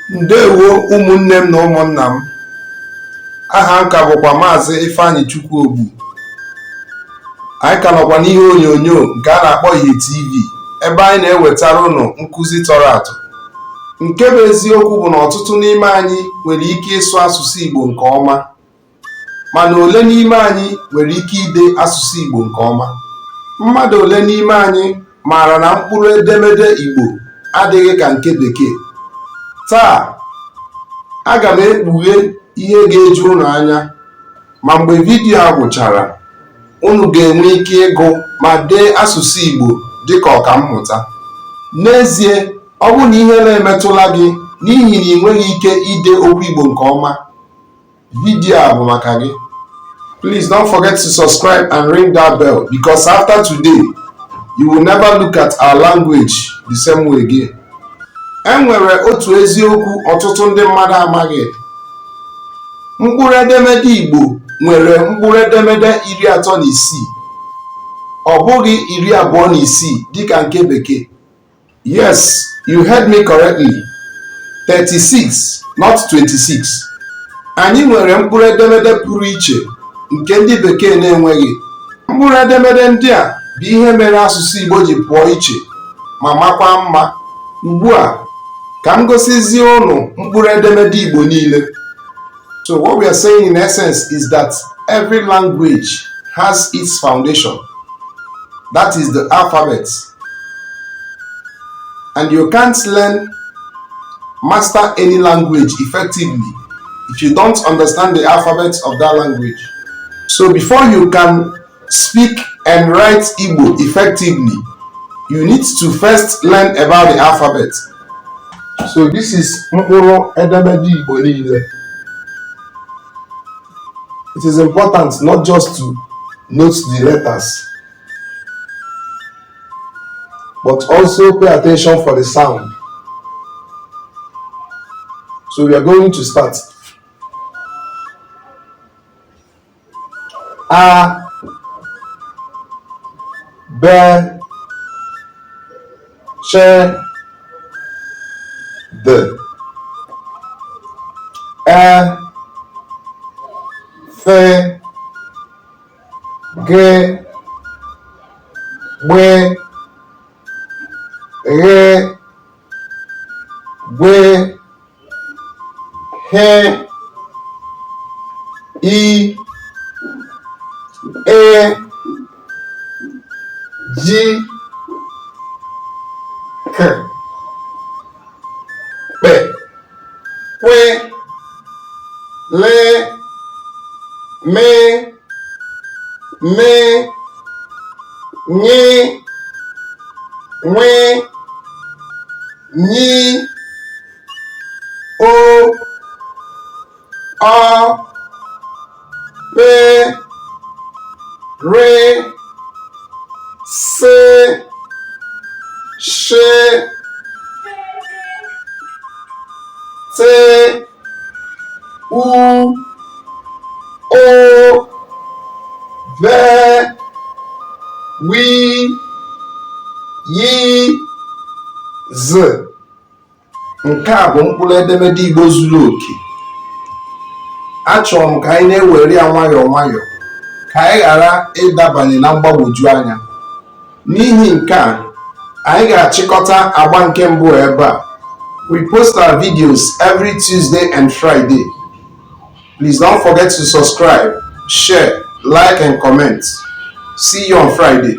Ndewo ụmụnne m na ụmụnna m. Aha nka bụkwa Maazị Ifeanyị Chukwuobu. Anyị ka nọkwa n'ihe onyonyo nke a na-akpọ Ihe TV, ebe anyị na-ewetara ụnụ nkụzi tọrọ atọ. Nke bụ eziokwu bụ na ọtụtụ n'ime anyị nwere ike ịsụ asụsụ Igbo nke ọma, mana ole n'ime anyị nwere ike ide asụsụ Igbo nke ọma. Mmadụ ole n'ime anyị maara na mkpụrụ edemede Igbo adịghị ka nke Bekee. Taa, aga m ekpughe ihe ga-eju unu anya, ma mgbe vidiyo a gwụchara, unu ga-enwe ike ịgụ ma dee asụsụ Igbo dịka ọkammụta. N'ezie, ọ bụ na ihe na-emetụla gị n'ihi na ị nweghị ike ide okwu Igbo nke ọma, vidiyo a bụ maka gị. Please don't forget to subscribe and ring that bell, because after today, you will never look at our language the same way again. Enwere otu eziokwu ọtụtụ ndị mmadụ amaghị. Mkpụrụ edemede Igbo nwere mkpụrụ edemede 36, ọ bụghị 26 dịka nke Bekee. Yes, you heard me correctly. 36, not 26. Anyị nwere mkpụrụ edemede pụrụ iche nke ndị Bekee na-enweghị. Mkpụrụ edemede ndị a bụ ihe mere asụsụ Igbo ji pụọ iche ma makwa mma. Ugbu a, ka m gosizie unu mkpụrụ edemede Igbo niile. So what we are saying in essence is that every language has its foundation. That is the alphabet. And you can't master any language effectively if you don't understand the alphabet of that language. So before you can speak and write Igbo effectively, you need to first learn about the alphabet. So this is mkpụrụ edemede Igbo niile. It is important not just to note the letters, but also pay attention for the sound. So we are going to start. A, B, Ch, D, E, F, G, B, R, B, H, I, E, G, K, P, Q, L, M, N, N, W, N, O, A, P, R, S, Sh, T, U, O, V, W, Y, Z. Nke a bụ mkpụrụ edemede Igbo zuru oke. Achọrọ m ka anyị na-ewere ya nwayọọ nwayọọ, ka anyị ghara ịdabanye na mgbagwoju anya. N'ihi nke a, anyị ga-achịkọta agba nke mbụ ebe a. We post our videos every Tuesday and Friday. Please don't forget to subscribe, share, like and comment. See you on Friday.